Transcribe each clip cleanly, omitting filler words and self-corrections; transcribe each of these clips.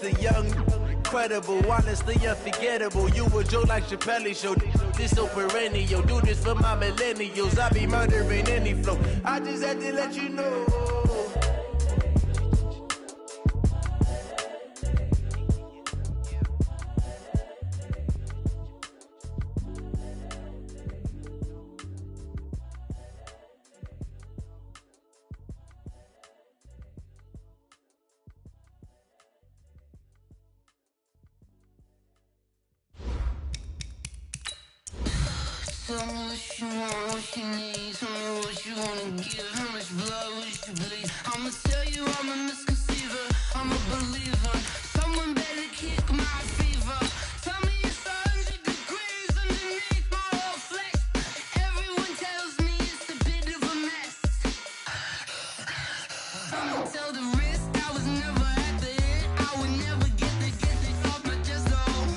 the young, incredible, honestly unforgettable. You a joke like Chappelle Show. This so perennial. Do this for my millennials. I be murdering any flow. I just had to let you know. Tell me what you want, what you need. Tell me what you wanna give. How much blood would you bleed? I'ma tell you I'm a misconceiver. I'm a believer. Someone better kick my fever. Tell me it's 100 degrees underneath my whole flesh. Everyone tells me it's a bit of a mess. I'ma tell the risk I was never at the end. I would never get it off my chest. Oh,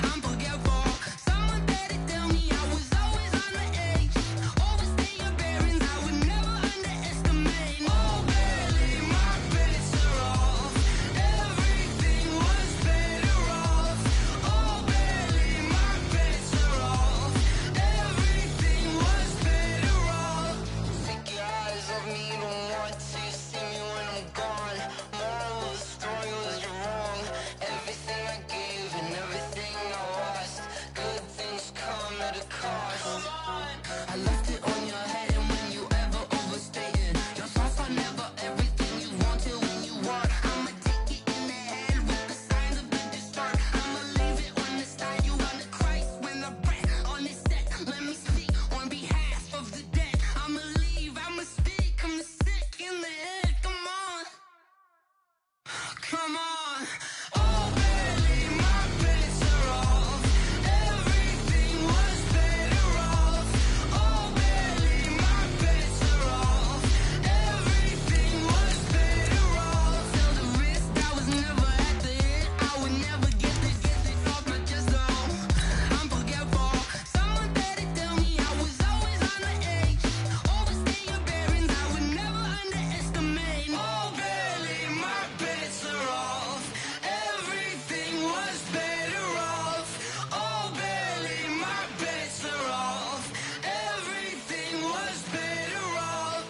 I'm forgetful. Someone better tell me I was always on the edge. Overstay your bearings, I would never underestimate. Oh, barely, my bets are off. Everything was better off. Oh, barely, my bets are off. Everything was better off. Take your eyes off me, you don't want to see me when I'm gone. Moral of the story was you're wrong. Everything I gave and everything I lost. Good things come at a cost. I left it on your head, and when you ever overstated, your thoughts are never everything you wanted when you want. I'ma take it in the head with the signs of the distort. I'ma leave it on the side. You on the Christ when I breath on this set. Let me speak on behalf of the dead. I'ma leave, I'ma speak. I'm the sick in the head. Come on, come on. Oh, barely, my bets are off. Everything was better off. Oh, barely, my bets are off. Everything was better off. Tell the risk I was never at the end. I would never get it off my chest. Oh, I'm forgetful. Someone better tell me I was always on the edge. Overstay your bearings, I would never underestimate. Oh, barely, my bets are off. Everything was better off. Oh, barely, my bets are off. Everything was better off.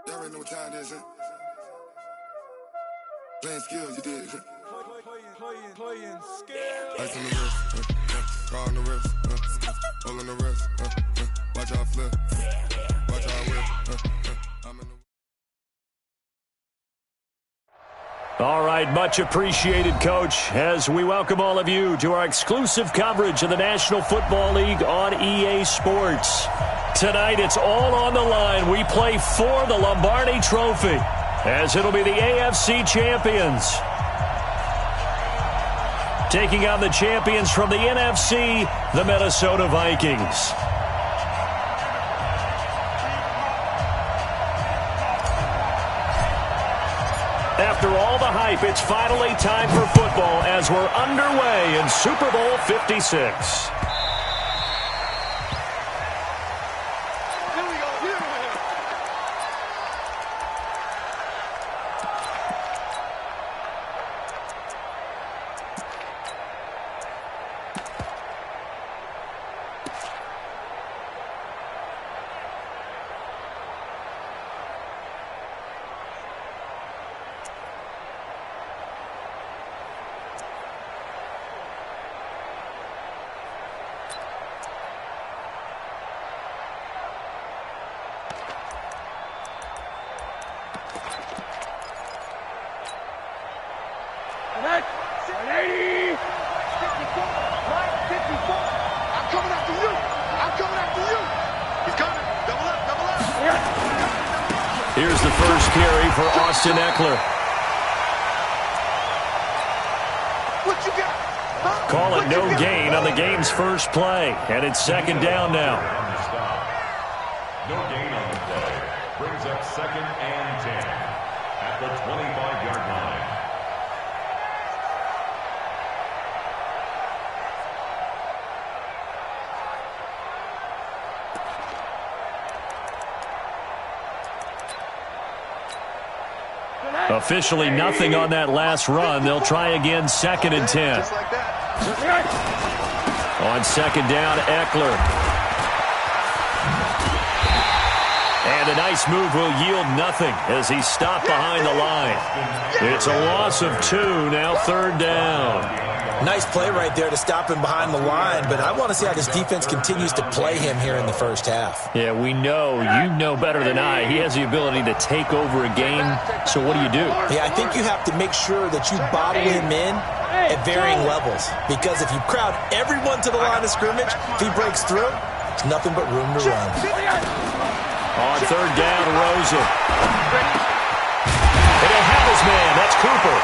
Y'all already know what time it is, huh? Playing skills, you did. Playing skill. Ice on the wrist, car on the wrist, hole on the wrist, watch out flip, watch out whip, I'm in the... All right, much appreciated, Coach, as we welcome all of you to our exclusive coverage of the National Football League on EA Sports. Tonight, it's all on the line. We play for the Lombardi Trophy, as it'll be the AFC champions taking on the champions from the NFC, the Minnesota Vikings. After all the hype, it's finally time for football as we're underway in Super Bowl 56. Here's the first carry for Austin Eckler. What you got? Huh? Call it no gain on the game's first play, and it's second down now. No gain on the play. Brings up 2nd and 10 at the 25-yard line. Officially nothing on that last run. They'll try again, 2nd and 10. On 2nd down, Eckler. And a nice move will yield nothing as he's stopped behind the line. It's a loss of 2, now 3rd down. Nice play right there to stop him behind the line, but I want to see how this defense continues to play him here in the first half. Yeah, we know. You know better than I. He has the ability to take over a game, so what do? Yeah, I think you have to make sure that you bottle him in at varying levels, because if you crowd everyone to the line of scrimmage, if he breaks through, it's nothing but room to run. On 3rd down, Rosen. And he'll have his man. That's Cooper.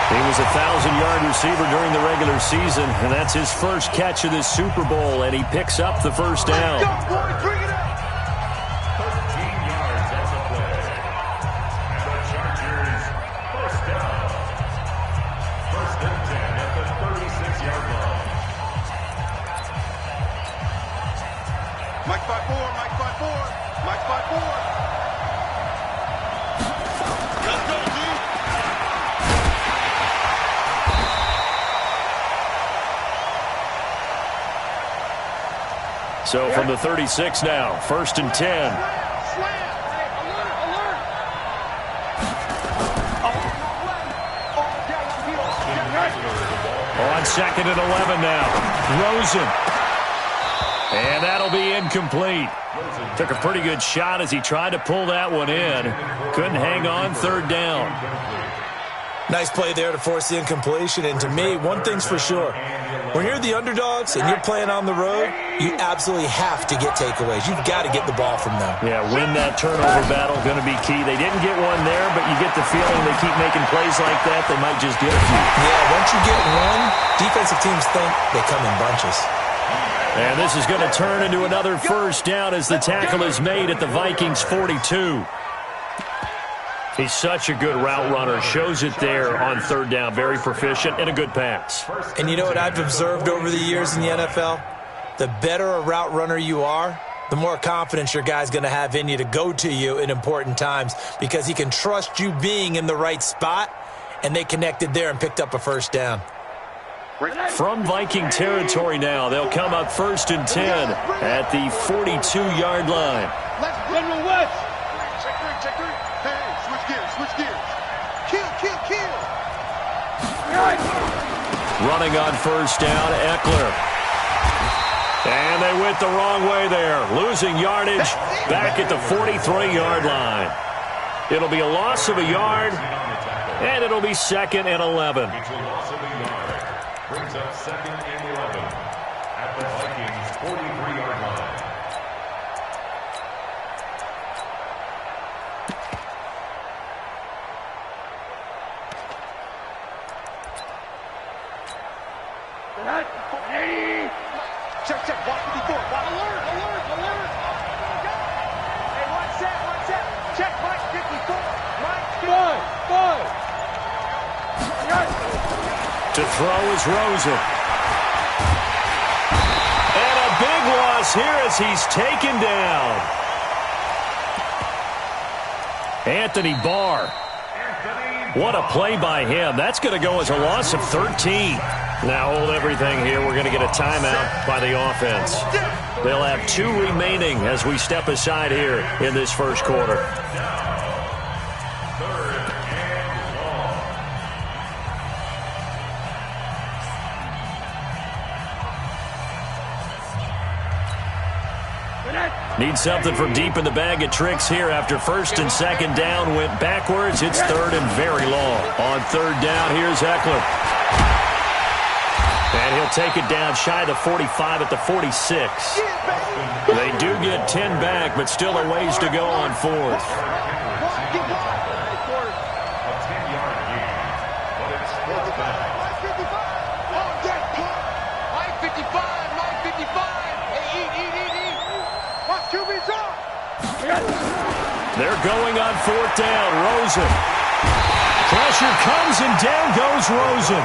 He was a 1,000-yard receiver during the regular season, and that's his first catch of this Super Bowl, and he picks up the first down. 13 yards on the play. And the Chargers, first down. 1st and 10 at the 36-yard line. Mike 5-4, Mike 5-4, Mike 5-4. Let's go, G. So from the 36 now, 1st and 10. On 2nd and 11 now, Rosen. And that'll be incomplete. Took a pretty good shot as he tried to pull that one in. Couldn't hang on, 3rd down. Nice play there to force the incompletion, and to me, one thing's for sure. When you're the underdogs and you're playing on the road, you absolutely have to get takeaways. You've got to get the ball from them. Yeah, win that turnover battle, going to be key. They didn't get one there, but you get the feeling they keep making plays like that, they might just get a few. Yeah, once you get one, defensive teams think they come in bunches. And this is going to turn into another first down as the tackle is made at the Vikings 42. He's such a good route runner. Shows it there on 3rd down. Very proficient and a good pass. And you know what I've observed over the years in the NFL? The better a route runner you are, the more confidence your guy's going to have in you to go to you in important times, because he can trust you being in the right spot, and they connected there and picked up a first down. From Viking territory now, they'll come up 1st and 10 at the 42-yard line. Let's General West. Check three. Hey, switch gears. Kill. Running on 1st down, Eckler. And they went the wrong way there. Losing yardage back at the 43-yard line. It'll be a loss of a yard, and it'll be 2nd and 11. Brings up 2nd and 11 at the Vikings 43-yard line. Check. 154. Alert. Hey, what's that? Check Mike 54. Mike 5. To throw is Rosen. And a big loss here as he's taken down. Anthony Barr. What a play by him. That's going to go as a loss of 13. Now hold everything here. We're going to get a timeout by the offense. They'll have 2 remaining as we step aside here in this first quarter. Need something from deep in the bag of tricks here after 1st and 2nd down went backwards. It's 3rd and very long. On 3rd down, here's Eckler. And he'll take it down shy of the 45 at the 46. They do get 10 back, but still a ways to go on 4th. A 10-yard gain, but it's 4th down. Mike 55. Hey, eat. Watch QB's on. They're going on 4th down. Rosen. Pressure comes and down goes Rosen.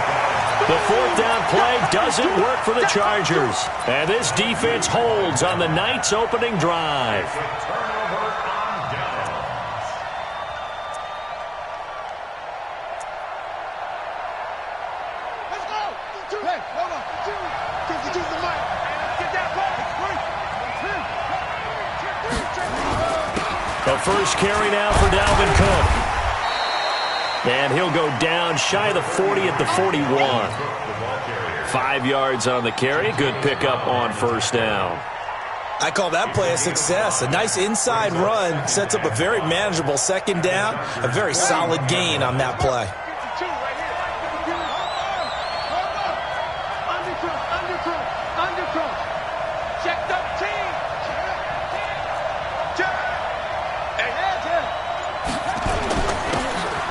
The 4th down play doesn't work for the Chargers. And this defense holds on the night's opening drive. Turnover on downs. The first carry now for Dalvin Cook. And he'll go down shy of the 40 at the 41. 5 yards on the carry. Good pickup on first down. I call that play a success. A nice inside run sets up a very manageable second down. A very solid gain on that play.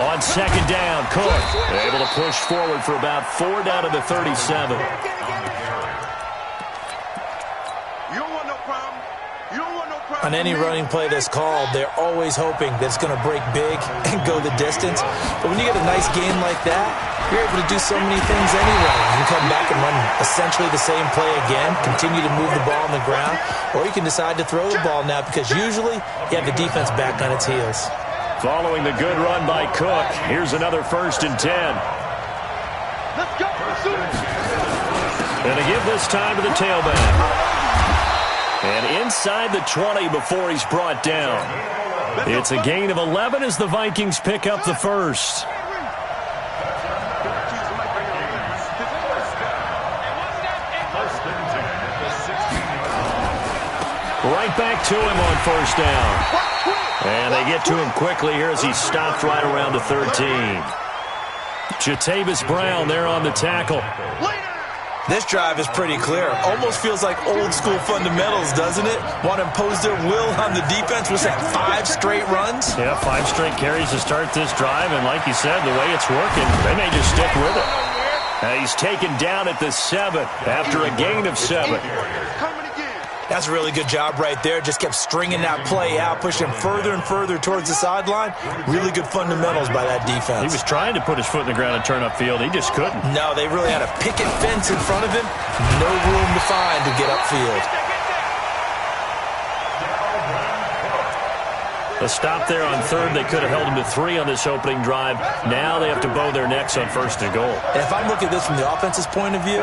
On second down, Cook able to push forward for about 4 down to the 37. On any running play that's called, they're always hoping that it's going to break big and go the distance. But when you get a nice gain like that, you're able to do so many things anyway. You can come back and run essentially the same play again, continue to move the ball on the ground, or you can decide to throw the ball now because usually you have the defense back on its heels. Following the good run by Cook, here's another 1st and 10. Let's go. And to give this time to the tailback. And inside the 20 before he's brought down. It's a gain of 11 as the Vikings pick up the first. Right back to him on first down. And they get to him quickly here as he stopped right around the 13. Jatavis Brown there on the tackle. This drive is pretty clear. Almost feels like old school fundamentals, doesn't it? Want to impose their will on the defense with that 5 straight runs? Yeah, 5 straight carries to start this drive. And like you said, the way it's working, they may just stick with it. He's taken down at the 7 after a gain of 7. That's a really good job right there. Just kept stringing that play out, pushing further and further towards the sideline. Really good fundamentals by that defense. He was trying to put his foot in the ground and turn upfield. He just couldn't. No, they really had a picket fence in front of him. No room to find to get upfield. A stop there on 3rd. They could have held him to 3 on this opening drive. Now they have to bow their necks on 1st and goal. And if I'm looking at this from the offense's point of view,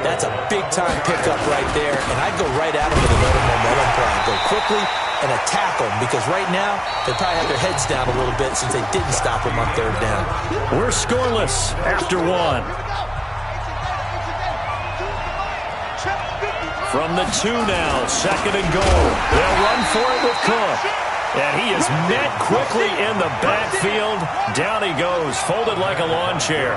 that's a big-time pickup right there. And I'd go right at him with another momentum play. Go quickly and attack them because right now they probably have their heads down a little bit since they didn't stop him on 3rd down. We're scoreless after 1. From the 2 now, 2nd and goal. They'll run for it with Cook. And he is met quickly in the backfield. Down he goes, folded like a lawn chair.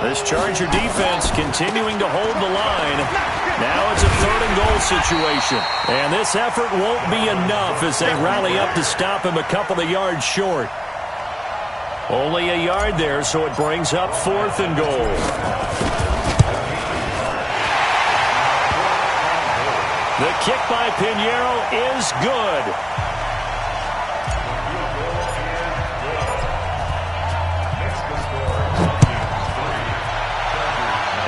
This Charger defense continuing to hold the line. Now it's a 3rd and goal situation. And this effort won't be enough as they rally up to stop him a couple of yards short. Only a yard there, so it brings up 4th and goal. The kick by Pinheiro is good.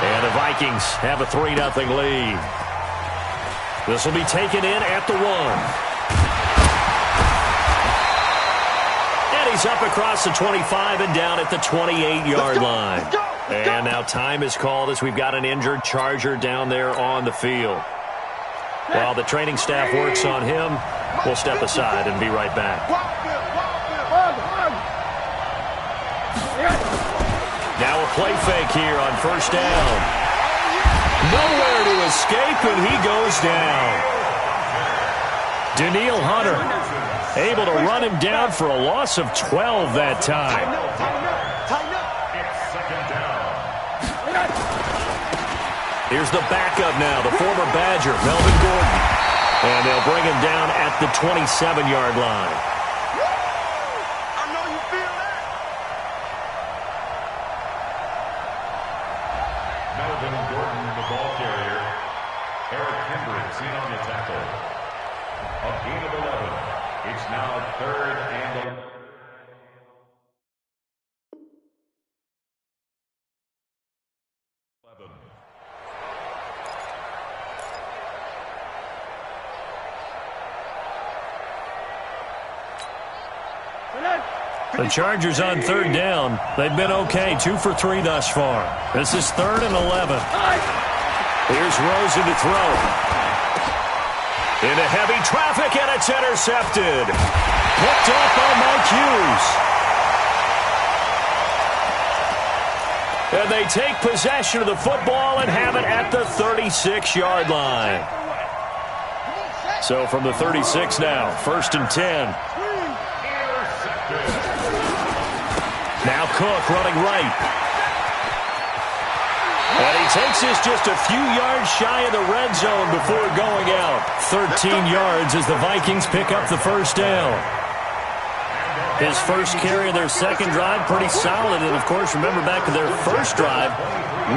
And the Vikings have a 3-0 lead. This will be taken in at the 1. And he's up across the 25 and down at the 28-yard line. And now time is called as we've got an injured Charger down there on the field. While the training staff works on him, we'll step aside and be right back. Now a play fake here on 1st down. Nowhere to escape, and he goes down. Danielle Hunter able to run him down for a loss of 12 that time. Here's the backup now, the former Badger, Melvin Gordon. And they'll bring him down at the 27-yard line. Melvin Gordon, the ball carrier. Eric Hendricks in on the tackle. A gain of 11. It's now 3rd and 11. The Chargers on 3rd down. They've been okay, 2 for 3 thus far. This is 3rd and 11. Here's Rosen to throw. Into heavy traffic, and it's intercepted. Picked off by Mike Hughes. And they take possession of the football and have it at the 36-yard line. So from the 36 now, 1st and 10. Now Cook running right. And he takes this just a few yards shy of the red zone before going out. 13 yards as the Vikings pick up the first down. His first carry of their second drive, pretty solid. And, of course, remember back to their first drive,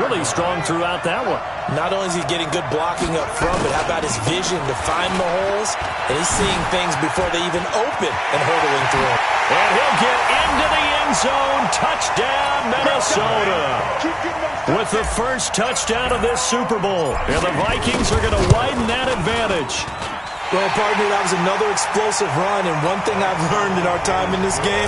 really strong throughout that one. Not only is he getting good blocking up front, but how about his vision to find the holes? And he's seeing things before they even open and hurdling through them. And he'll get into the end zone. Touchdown, Minnesota. With the first touchdown of this Super Bowl. And the Vikings are going to widen that advantage. Well, partner, that was another explosive run, and one thing I've learned in our time in this game,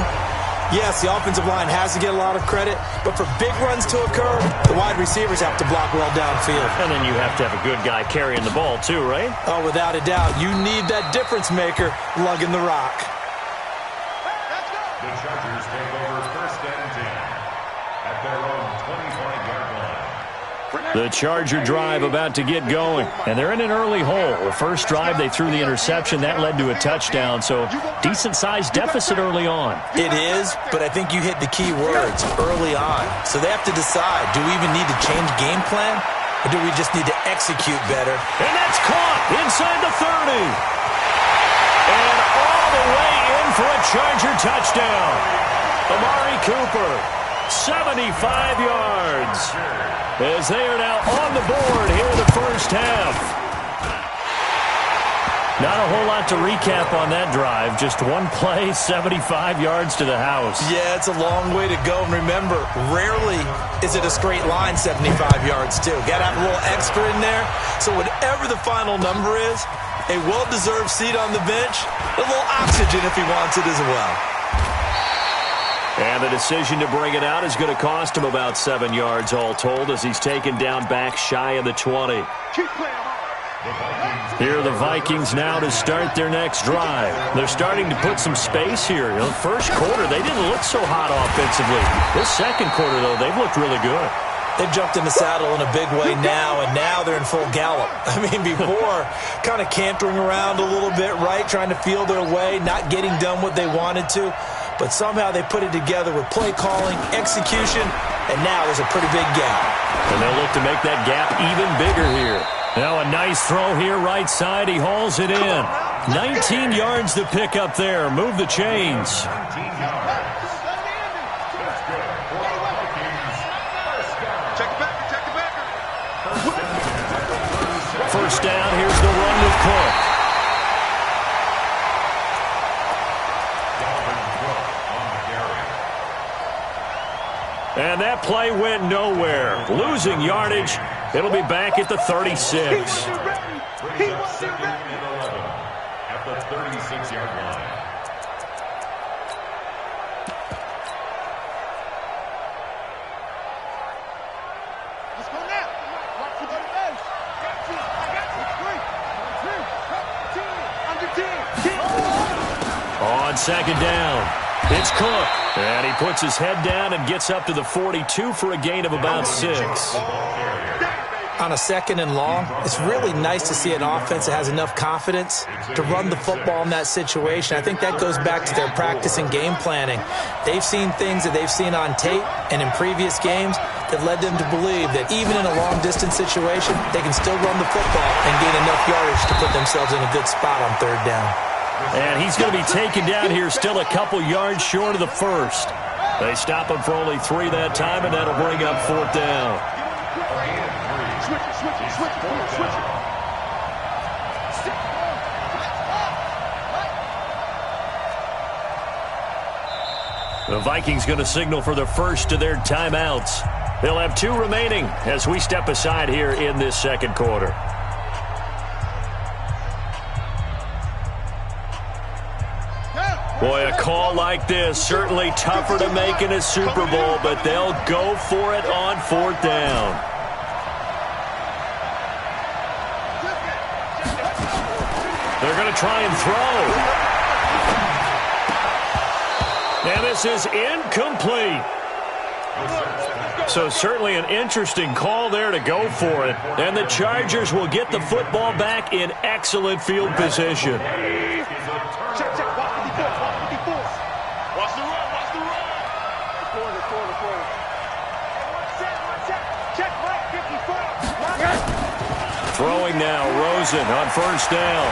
yes, the offensive line has to get a lot of credit, but for big runs to occur, the wide receivers have to block well downfield. And then you have to have a good guy carrying the ball too, right? Oh, without a doubt. You need that difference maker lugging the rock. The Chargers take over 1st and 10 at their own 25-yard line. The Charger drive about to get going, and they're in an early hole. The first drive, they threw the interception. That led to a touchdown, so decent-sized deficit early on. It is, but I think you hit the key words, early on. So they have to decide, do we even need to change game plan, or do we just need to execute better? And that's caught inside the 30. And all the way in for a Charger touchdown. Amari Cooper, 75 yards. As they are now on the board here in the first half. Not a whole lot to recap on that drive. Just one play, 75 yards to the house. Yeah, it's a long way to go. And remember, rarely is it a straight line 75 yards, too. Got to have a little extra in there. So whatever the final number is, a well-deserved seat on the bench, a little oxygen if he wants it as well. And the decision to bring it out is going to cost him about 7 yards all told as he's taken down back shy of the 20. Here are the Vikings now to start their next drive. They're starting to put some space here. In the first quarter, they didn't look so hot offensively. This second quarter, though, they've looked really good. They've jumped in the saddle in a big way now, and now they're in full gallop. I mean, before, kind of cantering around a little bit, right, trying to feel their way, not getting done what they wanted to. But somehow they put it together with play calling, execution, and now there's a pretty big gap. And they'll look to make that gap even bigger here. Now a nice throw here right side. He hauls it in. 19 yards to pick up there. Move the chains. First down, here's the run with Cook. And that play went nowhere. Losing yardage. It'll be back at the 36. At the 36-yard line. Let's go now. Watch for the edge. On second down, it's Cook. And he puts his head down and gets up to the 42 for a gain of about 6. On a second and long, it's really nice to see an offense that has enough confidence to run the football in that situation. I think that goes back to their practice and game planning. They've seen things that they've seen on tape and in previous games that led them to believe that even in a long-distance situation, they can still run the football and gain enough yardage to put themselves in a good spot on third down. And he's going to be taken down here still a couple yards short of the first. They stop him for only 3 that time, and that'll bring up fourth down. The Vikings going to signal for the first of their timeouts. They'll have 2 remaining as we step aside here in this second quarter. Boy, a call like this, certainly tougher to make in a Super Bowl, but they'll go for it on fourth down. They're going to try and throw. And this is incomplete. So certainly an interesting call there to go for it. And the Chargers will get the football back in excellent field position. Check, check. Watch 54. Watch the run. Watch the run. The corner. Check, right, 54. Throwing now, Rosen on first down.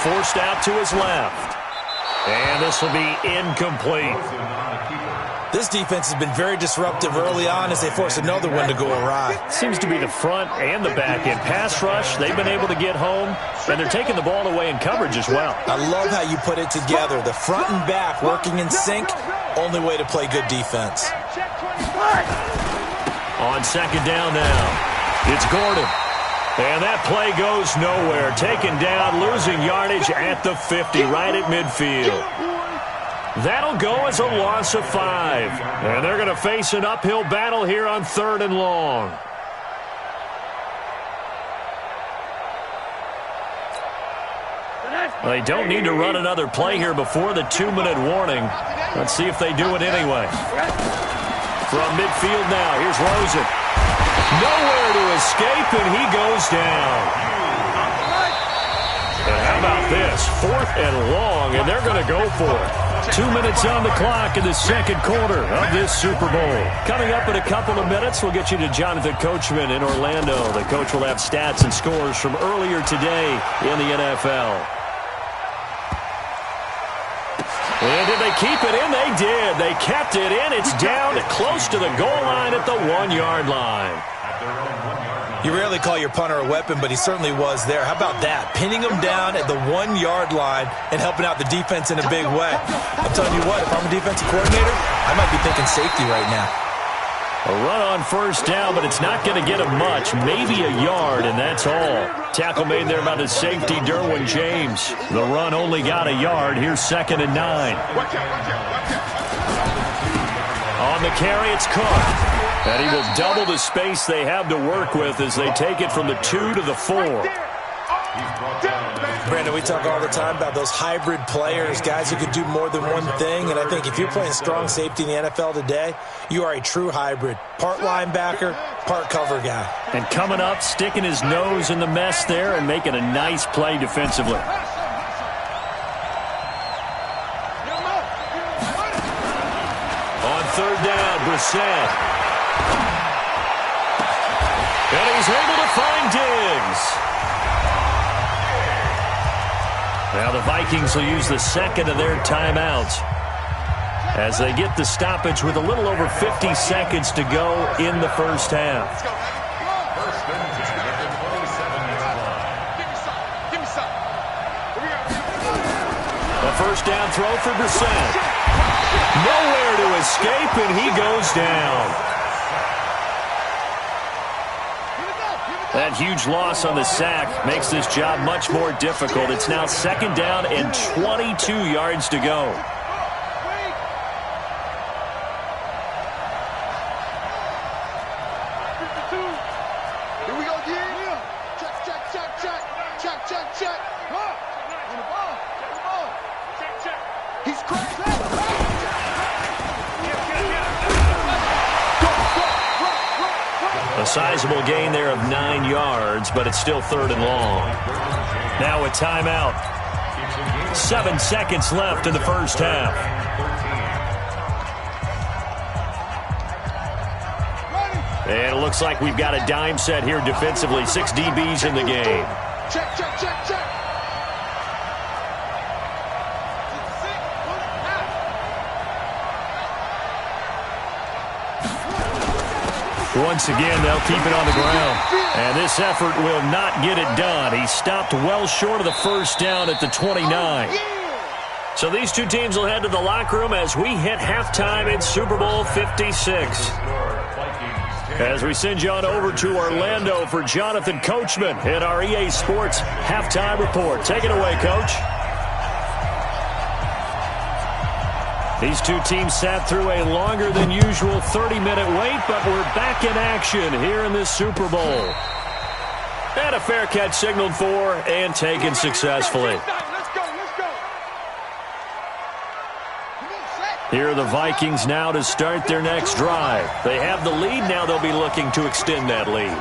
Forced out to his left. And this will be incomplete. This defense has been very disruptive early on as they force another one to go awry. Seems to be the front and the back end. Pass rush, they've been able to get home, and they're taking the ball away in coverage as well. I love how you put it together. The front and back working in sync, only way to play good defense. On second down now, it's Gordon. And that play goes nowhere. Taken down, losing yardage at the 50, right at midfield. That'll go as a loss of 5. And they're going to face an uphill battle here on 3rd and long. They don't need to run another play here before the 2-minute warning. Let's see if they do it anyway. From midfield now, here's Rosen. Nowhere to escape, and he goes down. And how about this? 4th and long, and they're going to go for it. 2 minutes on the clock in the second quarter of this Super Bowl. Coming up in a couple of minutes, we'll get you to Jonathan Coachman in Orlando. The coach will have stats and scores from earlier today in the NFL. And did they keep it in? They did. They kept it in. It's down close to the goal line at the 1-yard line. You rarely call your punter a weapon, but he certainly was there. How about that? Pinning him down at the 1-yard line and helping out the defense in a big way. I'm telling you what, if I'm a defensive coordinator, I might be thinking safety right now. A run on first down, but it's not going to get him much. Maybe a yard, and that's all. Tackle made there by the safety, Derwin James. The run only got a yard. Here's 2nd and 9. On the carry, it's Cook. And he will double the space they have to work with as they take it from the 2 to the 4. Brandon, we talk all the time about those hybrid players, guys who could do more than one thing. And I think if you're playing strong safety in the NFL today, you are a true hybrid. Part linebacker, part cover guy. And coming up, sticking his nose in the mess there and making a nice play defensively. On 3rd down, Brissett. And he's able to find Diggs. Now the Vikings will use the 2nd of their timeouts as they get the stoppage with a little over 50 seconds to go in the first half. A first down throw for Brissett. Nowhere to escape, and he goes down. That huge loss on the sack makes this job much more difficult. It's now 2nd down and 22 yards to go. Here we go again. Check. On the ball. Check. He's crazy. A sizable gain there of 9 yards, but it's still 3rd and long. Now a timeout. 7 seconds left in the first half. And it looks like we've got a dime set here defensively. 6 DBs in the game. Check. Once again, they'll keep it on the ground. And this effort will not get it done. He stopped well short of the first down at the 29. So these two teams will head to the locker room as we hit halftime in Super Bowl 56. As we send you on over to Orlando for Jonathan Coachman in our EA Sports Halftime Report. Take it away, Coach. These two teams sat through a longer than usual 30-minute wait, but we're back in action here in this Super Bowl. And a fair catch signaled for and taken successfully. Here are the Vikings now to start their next drive. They have the lead. Now they'll be looking to extend that lead.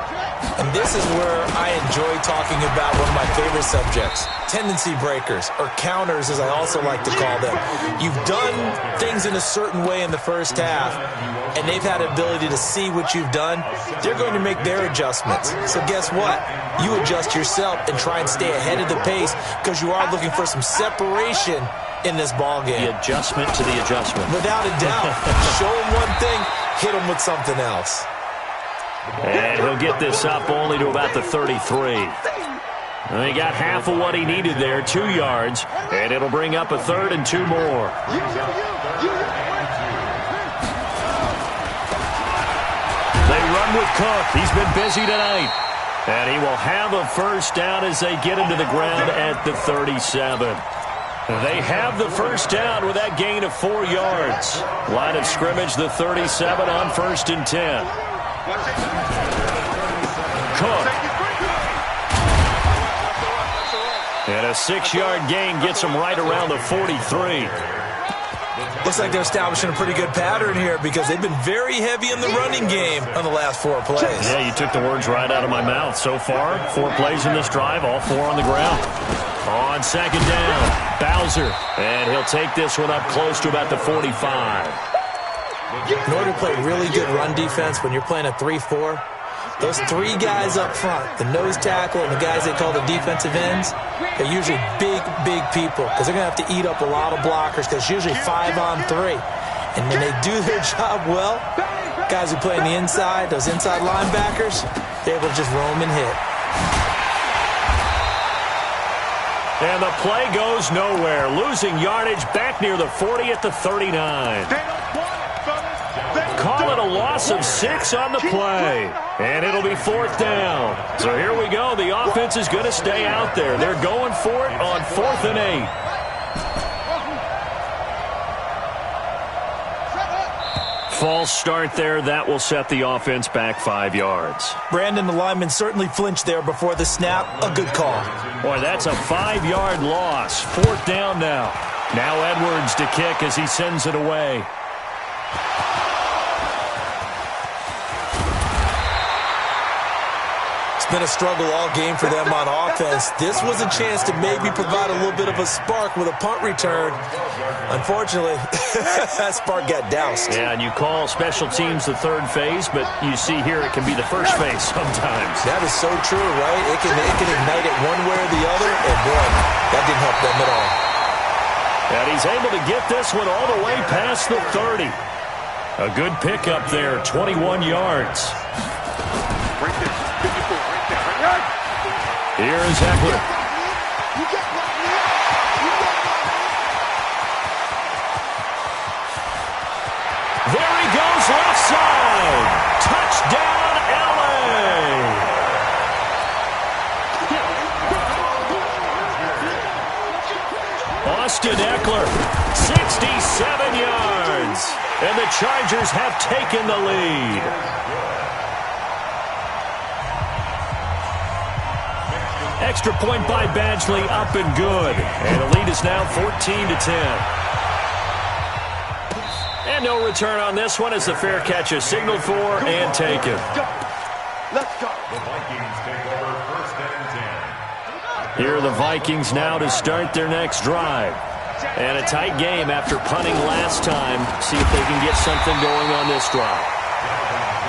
And this is where I enjoy talking about one of my favorite subjects, tendency breakers, or counters as I also like to call them. You've done things in a certain way in the first half, and they've had the ability to see what you've done. They're going to make their adjustments. So guess what? You adjust yourself and try and stay ahead of the pace because you are looking for some separation in this ball game. The adjustment to the adjustment. Without a doubt. Show them one thing, hit them with something else. And he'll get this up only to about the 33. He got half of what he needed there, 2 yards, and it'll bring up a 3rd and 2 more. They run with Cook. He's been busy tonight. And he will have a first down as they get into the ground at the 37. They have the first down with that gain of 4 yards. Line of scrimmage, the 37 on 1st and 10. Cook. And a 6-yard gain gets him right around the 43. Looks like they're establishing a pretty good pattern here because they've been very heavy in the running game on the last 4 plays. Yeah, you took the words right out of my mouth. So far, 4 plays in this drive, all 4 on the ground. On 2nd down, Bowser. And he'll take this one up close to about the 45. In order to play really good run defense when you're playing a 3-4, those 3 guys up front, the nose tackle and the guys they call the defensive ends, they're usually big, big people because they're going to have to eat up a lot of blockers because it's usually 5 on 3. And when they do their job well, guys who play on the inside, those inside linebackers, they're able to just roam and hit. And the play goes nowhere. Losing yardage back near the 40 at the 39. Call it a loss of 6 on the play. And it'll be 4th down. So here we go. The offense is going to stay out there. They're going for it on 4th and 8. False start there. That will set the offense back 5 yards. Brandon, the lineman certainly flinched there before the snap. A good call. Boy, that's a 5-yard loss. 4th down now. Now Edwards to kick as he sends it away. It's been a struggle all game for them on offense. This was a chance to maybe provide a little bit of a spark with a punt return. Unfortunately, that spark got doused. Yeah, and you call special teams the 3rd phase, but you see here it can be the 1st phase sometimes. That is so true, right? It can ignite it one way or the other, and boy, that didn't help them at all. And he's able to get this one all the way past the 30. A good pickup there, 21 yards. Here is Eckler. There he goes, left side. Touchdown, LA. Austin Eckler, 67 yards. And the Chargers have taken the lead. Extra point by Badgley, up and good. And the lead is now 14-10. And no return on this one as the fair catch is signaled for and taken. Let's go. The Vikings take over 1st and 10. Here are the Vikings now to start their next drive. And a tight game after punting last time. See if they can get something going on this drive.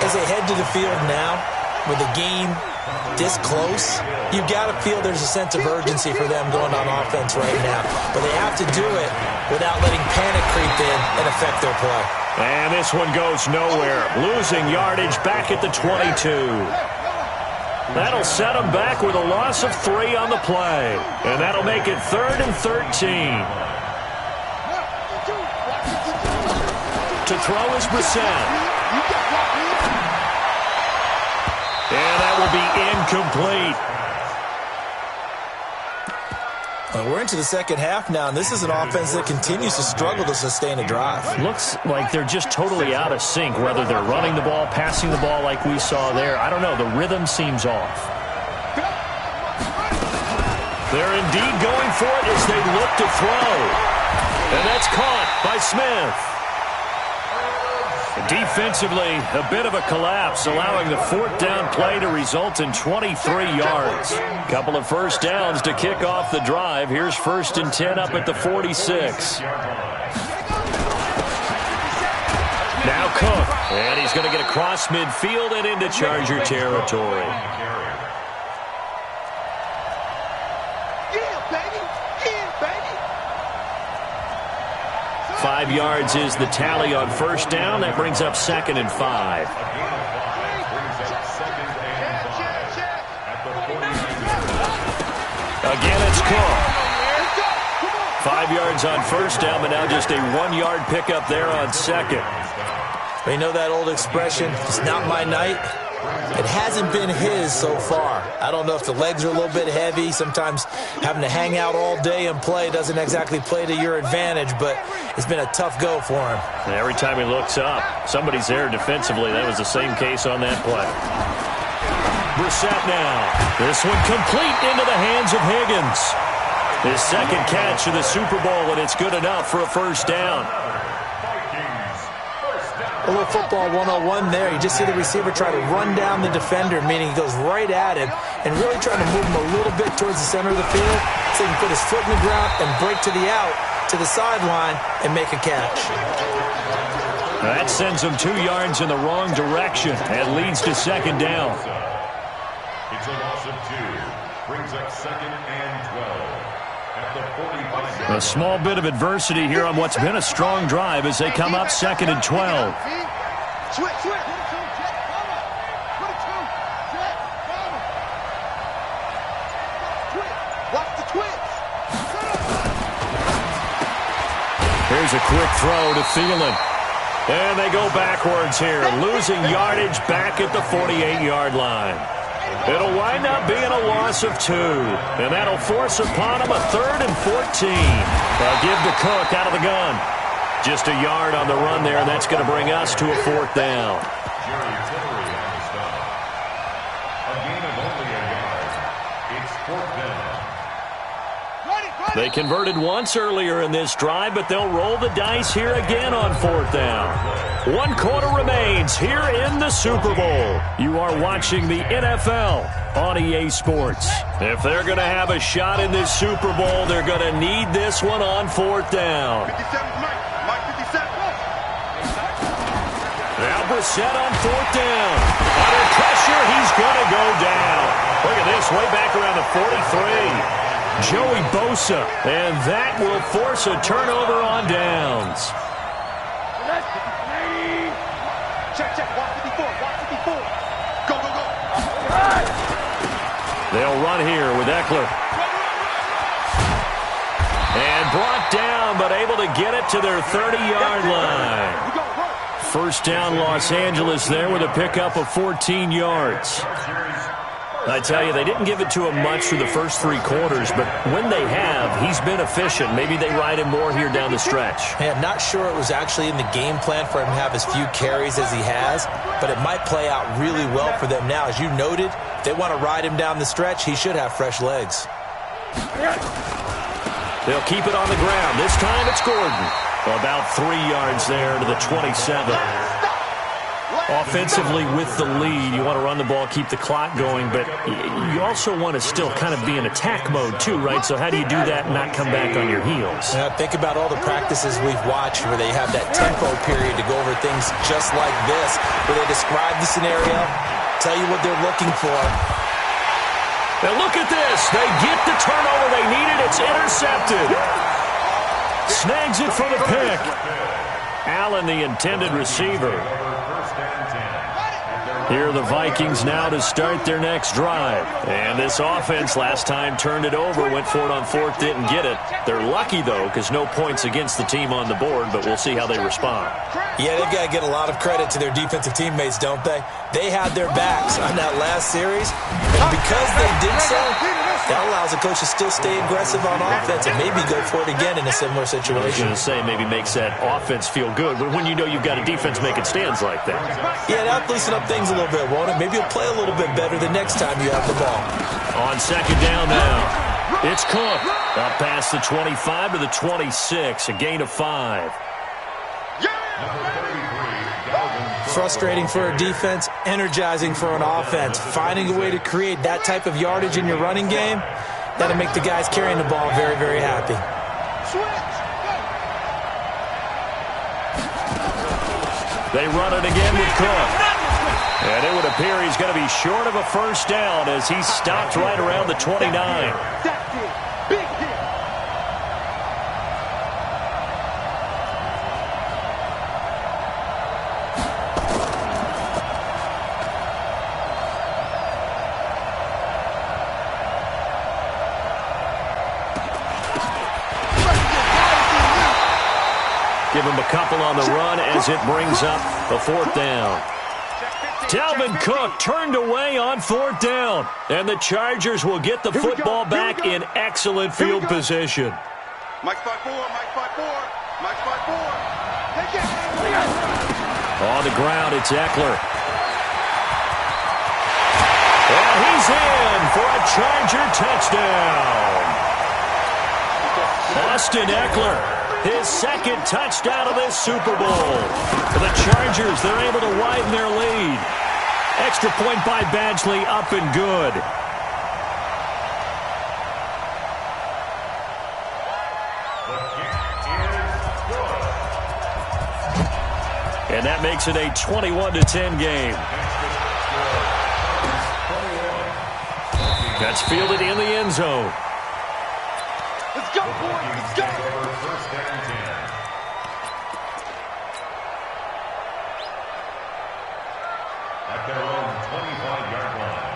As they head to the field now, with the game this close, you've got to feel there's a sense of urgency for them going on offense right now. But they have to do it without letting panic creep in and affect their play. And this one goes nowhere. Losing yardage back at the 22. That'll set them back with a loss of 3 on the play. And that'll make it 3rd and 13. To throw is Brissett. And that will be incomplete. We're into the second half now, and this is an offense that continues to struggle to sustain a drive. Looks like they're just totally out of sync, whether they're running the ball, passing the ball like we saw there. I don't know. The rhythm seems off. They're indeed going for it as they look to throw. And that's caught by Smith. Defensively, a bit of a collapse, allowing the 4th down play to result in 23 yards. Couple of first downs to kick off the drive. Here's 1st and 10 up at the 46. Now Cook, and he's going to get across midfield and into Charger territory. 5 yards is the tally on 1st down. That brings up 2nd and 5. Again, it's Cook. 5 yards on 1st down, but now just a 1-yard pickup there on 2nd. Well, you know that old expression, it's not my night? It hasn't been his so far. I don't know if the legs are a little bit heavy. Sometimes having to hang out all day and play doesn't exactly play to your advantage, but it's been a tough go for him. And every time he looks up, somebody's there defensively. That was the same case on that play. Brissett now. This one complete into the hands of Higgins. His 2nd catch of the Super Bowl, and it's good enough for a 1st down. A little football 101 there. You just see the receiver try to run down the defender, meaning he goes right at him and really trying to move him a little bit towards the center of the field so he can put his foot in the ground and break to the out, to the sideline, and make a catch. That sends him 2 yards in the wrong direction and leads to 2nd down. It's a loss of 2. Brings up 2nd and 12. At the 45. A small bit of adversity here on what's been a strong drive as they come up 2nd and 12. Here's a quick throw to Thielen. And they go backwards here, losing yardage back at the 48-yard line. It'll wind up being a loss of 2, and that'll force upon him a 3rd and 14. They'll give to Cook out of the gun. Just a yard on the run there, and that's going to bring us to a 4th down. A gain of only a yard. It's 4th down. They converted once earlier in this drive, but they'll roll the dice here again on 4th down. 1 quarter remains here in the Super Bowl. You are watching the NFL on EA Sports. If they're going to have a shot in this Super Bowl, they're going to need this one on 4th down. Now Brissett on 4th down. Under pressure, he's going to go down. Look at this, way back around the 43. Joey Bosa, and that will force a turnover on downs. Check. Watch 54. Go. They'll run here with Eckler. And brought down, but able to get it to their 30-yard line. 1st down, Los Angeles there with a pickup of 14 yards. I tell you, they didn't give it to him much for the first 3 quarters, but when they have, he's been efficient. Maybe they ride him more here down the stretch. Hey, I'm not sure it was actually in the game plan for him to have as few carries as he has, but it might play out really well for them now. As you noted, if they want to ride him down the stretch, he should have fresh legs. They'll keep it on the ground. This time it's Gordon. About 3 yards there to the 27. Offensively with the lead, you want to run the ball, keep the clock going, but you also want to still kind of be in attack mode too, right? So how do you do that and not come back on your heels? Yeah, think about all the practices we've watched where they have that tempo period to go over things just like this, where they describe the scenario, tell you what they're looking for. Now look at this. They get the turnover they needed. It's intercepted. Snags it for the pick. Allen, the intended receiver. Here are the Vikings now to start their next drive. And this offense last time turned it over, went for it on 4th, didn't get it. They're lucky, though, because no points against the team on the board, but we'll see how they respond. Yeah, they've got to get a lot of credit to their defensive teammates, don't they? They had their backs on that last series, and because they did so, that allows the coach to still stay aggressive on offense and maybe go for it again in a similar situation. I was going to say maybe makes that offense feel good, but when you know you've got a defense making stands like that. Yeah, that'll loosen up things a little bit, won't it? Maybe you'll play a little bit better the next time you have the ball. On 2nd down now, It's Cook. Up past the 25 to the 26, a gain of 5. Frustrating for a defense, energizing for an offense. Finding a way to create that type of yardage in your running game, that'll make the guys carrying the ball very, very happy. They run it again with Cook. And it would appear he's going to be short of a first down as he's stopped right around the 29. Give him a couple on the run as it brings up a 4th down. Dalvin Cook turned away on 4th down. And the Chargers will get the football back in excellent field position. Mike 5-4, Mike 5-4, Mike 5-4. On the ground, it's Eckler. And he's in for a Charger touchdown. Austin Eckler, his 2nd touchdown of this Super Bowl. For the Chargers, they're able to widen their lead. Extra point by Badgley, up and good. And that makes it a 21-10 game. That's fielded in the end zone. Let's go, boys. Let's go. First and 10. At their own 25-yard line.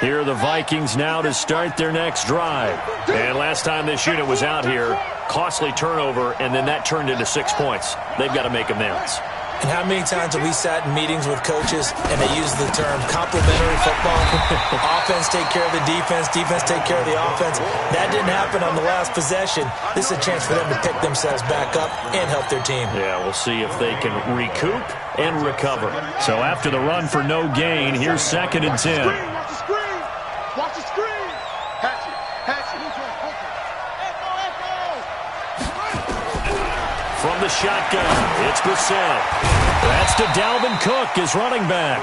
Here are the Vikings now to start their next drive. And last time this unit was out here, costly turnover, and then that turned into 6 points. They've got to make amends. And how many times have we sat in meetings with coaches and they use the term complementary football? Offense take care of the defense, defense take care of the offense. That didn't happen on the last possession. This is a chance for them to pick themselves back up and help their team. Yeah, we'll see if they can recoup and recover. So after the run for no gain, here's 2nd and 10. Watch the screen. Watch the screen. Hatch it. Hatch it. From the shotgun, it's Brissett. That's to Dalvin Cook, his running back.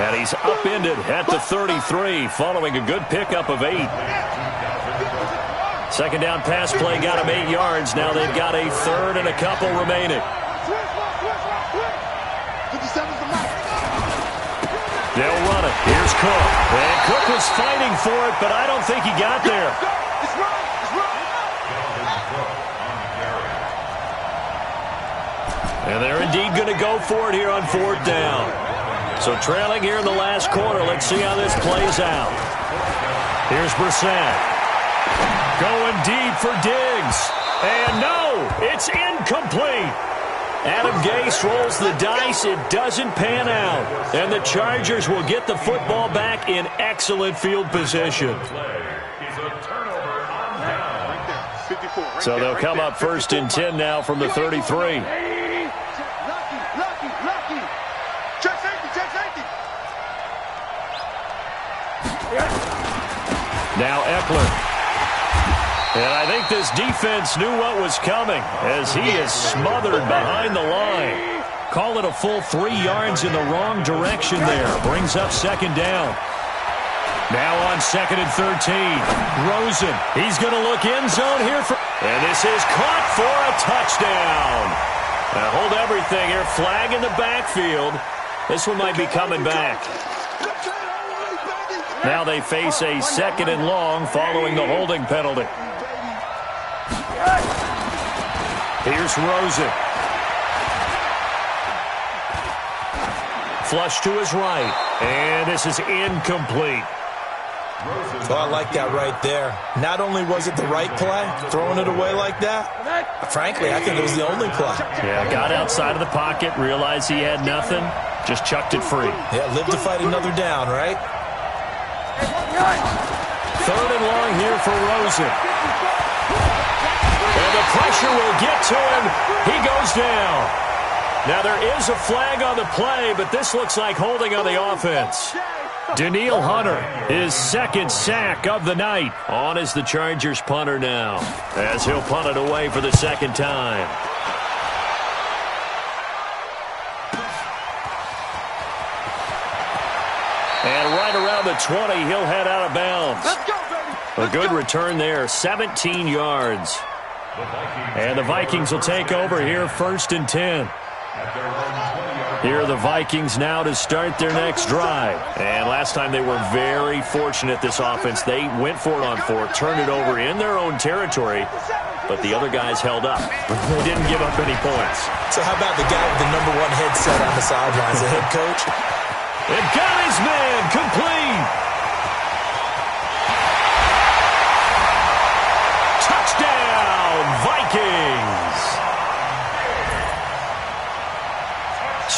And he's upended at the 33, following a good pickup of 8. 2nd down pass play got him 8 yards. Now they've got a 3rd and a couple remaining. They'll run it. Here's Cook. And Cook was fighting for it, but I don't think he got there. It's right. It's right. And they're indeed going to go for it here on 4th down. So trailing here in the last quarter. Let's see how this plays out. Here's Brissett. Going deep for Diggs. And no, it's incomplete. Adam Gase rolls the dice. It doesn't pan out. And the Chargers will get the football back in excellent field position. So they'll come up 1st and 10 now from the 33. Now Eckler. And I think this defense knew what was coming as he is smothered behind the line. Call it a full 3 yards in the wrong direction there. Brings up 2nd down. Now on 2nd and 13. Rosen. He's going to look end zone here. And this is caught for a touchdown. Now hold everything here. Flag in the backfield. This one might be coming back. Now they face a 2nd and long following the holding penalty. Here's Rosen. Flush to his right. And this is incomplete. Oh, I like that right there. Not only was it the right play, throwing it away like that, frankly, I think it was the only play. Yeah, got outside of the pocket, realized he had nothing, just chucked it free. Yeah, live to fight another down, right? 3rd and long here for Rosen. And the pressure will get to him. He goes down. Now there is a flag on the play, but this looks like holding on the offense. Daniil Hunter, his second sack of the night. On is the Chargers punter now, as he'll punt it away for the second time. And right around the 20, he'll head out of bounds. Let's go, baby. A good return there, 17 yards. And the Vikings will take over here, 1st and 10. Here are the Vikings now to start their next drive. And last time they were very fortunate, this offense. They went for it on 4, turned it over in their own territory, but the other guys held up. They didn't give up any points. So how about the guy with the #1 headset on the sidelines, the head coach? It got his man complete. Touchdown, Vikings.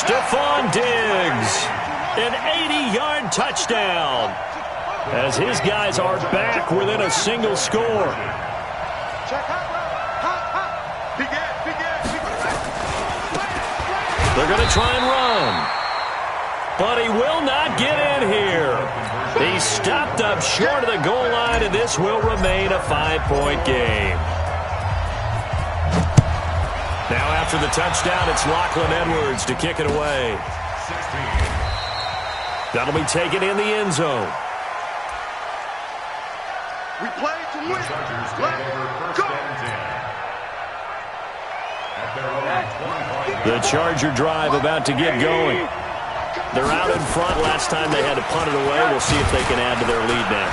Stephon Diggs, an 80-yard touchdown, as his guys are back within a single score. They're going to try and run, but he will not get in here. He's stopped up short of the goal line, and this will remain a 5-point game. Now after the touchdown, it's Lachlan Edwards to kick it away. That'll be taken in the end zone. We play to win. Let's go. The Charger drive about to get going. They're out in front. Last time they had to punt it away. We'll see if they can add to their lead now.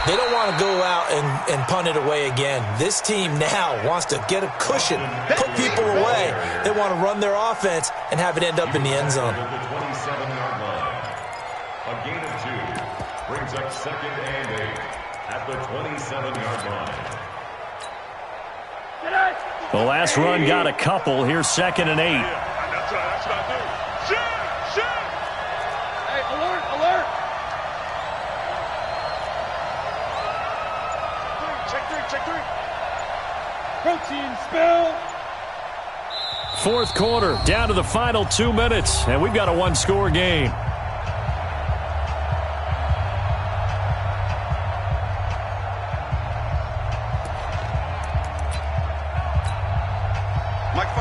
They don't want to go out and punt it away again. This team now wants to get a cushion, put people away. They want to run their offense and have it end up in the end zone. The 27-yard line. A gain of 2 brings up 2nd and 8 at the 27-yard line. The last run got a couple. Here's 2nd and 8. That's what I do. Shoot! Hey, alert! Check three. Protein spill. 4th quarter, down to the final 2 minutes, and we've got a 1-score game.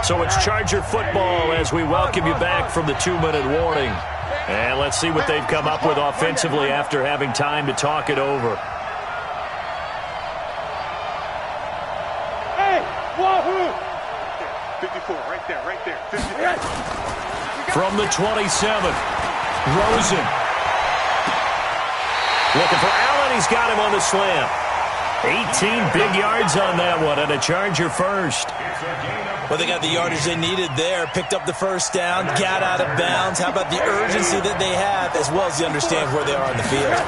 So it's Charger football as we welcome you back from the 2-minute warning. And let's see what they've come up with offensively after having time to talk it over. Hey, wahoo! 54, right there. 54. From the 27, Rosen. Looking for Allen. He's got him on the slam. 18 big yards on that one, and a Charger first. Well, they got the yardage they needed there, picked up the first down, got out of bounds. How about the urgency that they have, as well as the understand where they are on the field?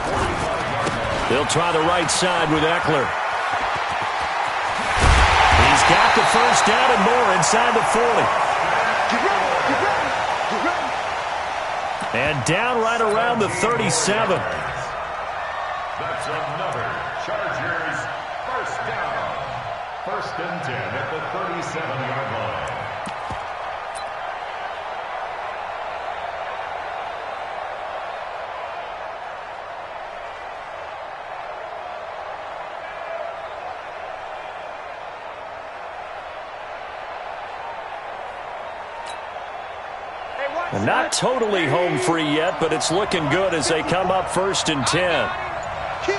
They'll try the right side with Eckler. He's got the first down and more inside the 40. Get ready. And down right around the 37. That's another Chargers first down. 1st and 10 at the 37-yard line. Not totally home free yet, but it's looking good as they come up 1st and 10. Kill.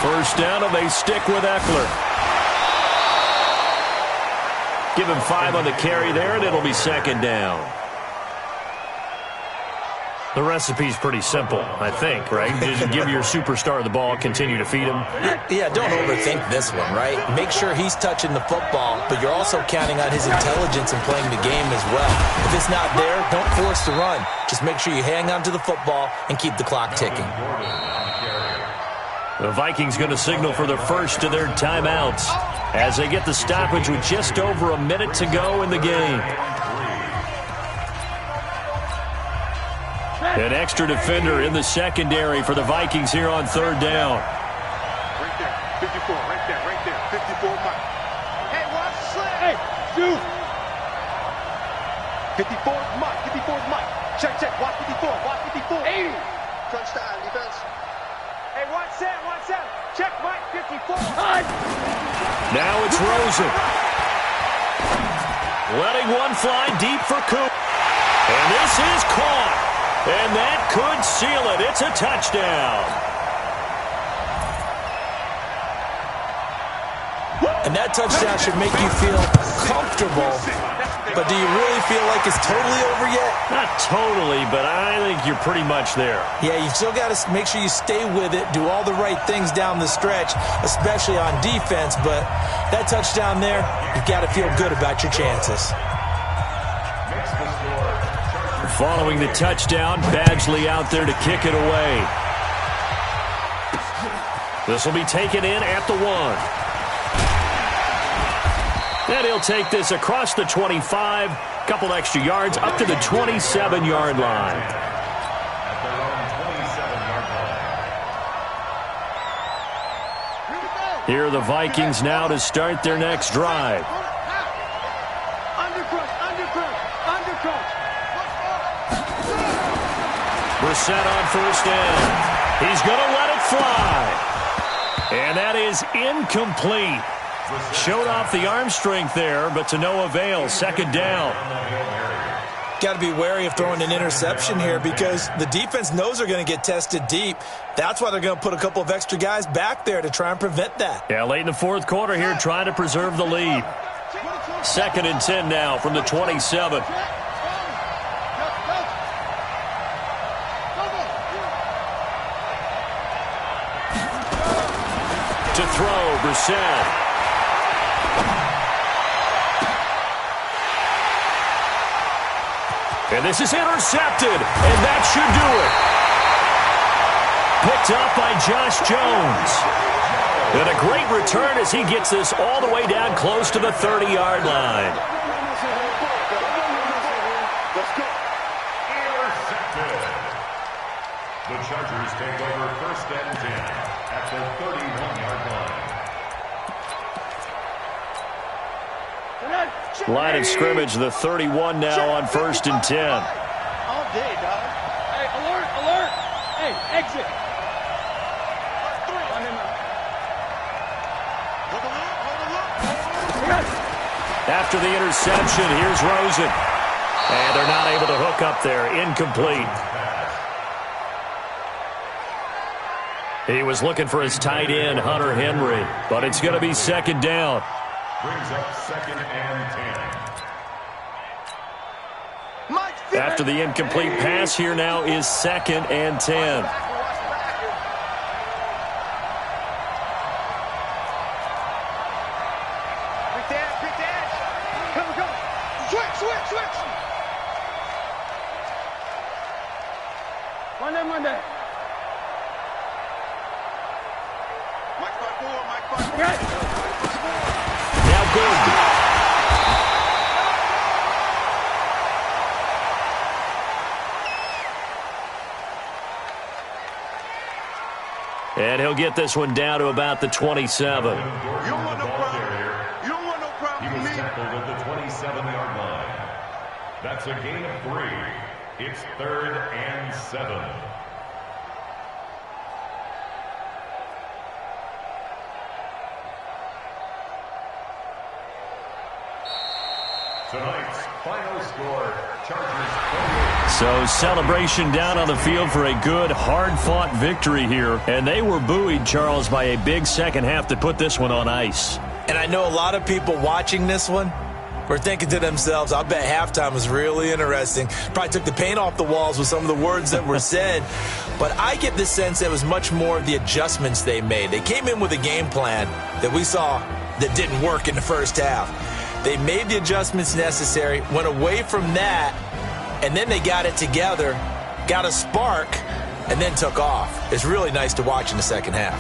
First down, and they stick with Eckler. Give him 5 on the carry there, and it'll be 2nd down. The recipe's pretty simple, I think, right? Just give your superstar the ball, continue to feed him. Yeah, don't overthink this one, right? Make sure he's touching the football, but you're also counting on his intelligence in playing the game as well. If it's not there, don't force the run. Just make sure you hang on to the football and keep the clock ticking. The Vikings going to signal for the first of their timeouts as they get the stoppage with just over a minute to go in the game. An extra defender in the secondary for the Vikings here on 3rd down. Right there. 54, right there. 54, Mike. Hey, watch the slam. Hey, shoot. 54 is Mike. Check, check. Watch 54. Watch 54. 80. Crunch time, defense. Hey, watch Sam. Check, Mike, 54. Now it's Rosen. Letting one fly deep for Coop. And this is caught. And that could seal it. It's a touchdown. And that touchdown should make you feel comfortable. But do you really feel like it's totally over yet? Not totally, but I think you're pretty much there. Yeah, you've still got to make sure you stay with it, do all the right things down the stretch, especially on defense. But that touchdown there, you've got to feel good about your chances. Following the touchdown, Badgley out there to kick it away. This will be taken in at the 1. And he'll take this across the 25, couple extra yards, up to the 27-yard line. Here are the Vikings now to start their next drive. Brissett on first down. He's going to let it fly. And that is incomplete. Showed off the arm strength there, but to no avail. Second down. Got to be wary of throwing an interception here because the defense knows they're going to get tested deep. That's why they're going to put a couple of extra guys back there to try and prevent that. Yeah, late in the fourth quarter here, trying to preserve the lead. 2nd and 10 now from the 27. To throw, Brissett. And this is intercepted, and that should do it. Picked up by Josh Jones. And a great return as he gets this all the way down close to the 30-yard line. Intercepted. The Chargers take over 1st and 10 at the 31-yard line. Line of scrimmage, the 31 now on 1st and 10. All day, dog. Hey, alert. Hey, exit. After the interception, here's Rosen. And they're not able to hook up there. Incomplete. He was looking for his tight end, Hunter Henry. But it's going to be 2nd down. Brings up 2nd and 10. After the incomplete pass, here now is 2nd and 10. Switch. Monday. Mike 5-4. Now good. And he'll get this one down to about the 27. You don't want no problem. You don't want no problem He with was me. tackled at the 27-yard line. That's a gain of 3. It's 3rd and 7. Tonight's final score, Chargers 48. So celebration down on the field for a good, hard-fought victory here. And they were buoyed, Charles, by a big second half to put this one on ice. And I know a lot of people watching this one were thinking to themselves, I'll bet halftime was really interesting. Probably took the paint off the walls with some of the words that were said. But I get the sense that it was much more of the adjustments they made. They came in with a game plan that we saw that didn't work in the first half. They made the adjustments necessary, went away from that, and then they got it together, got a spark, and then took off. It's really nice to watch in the second half.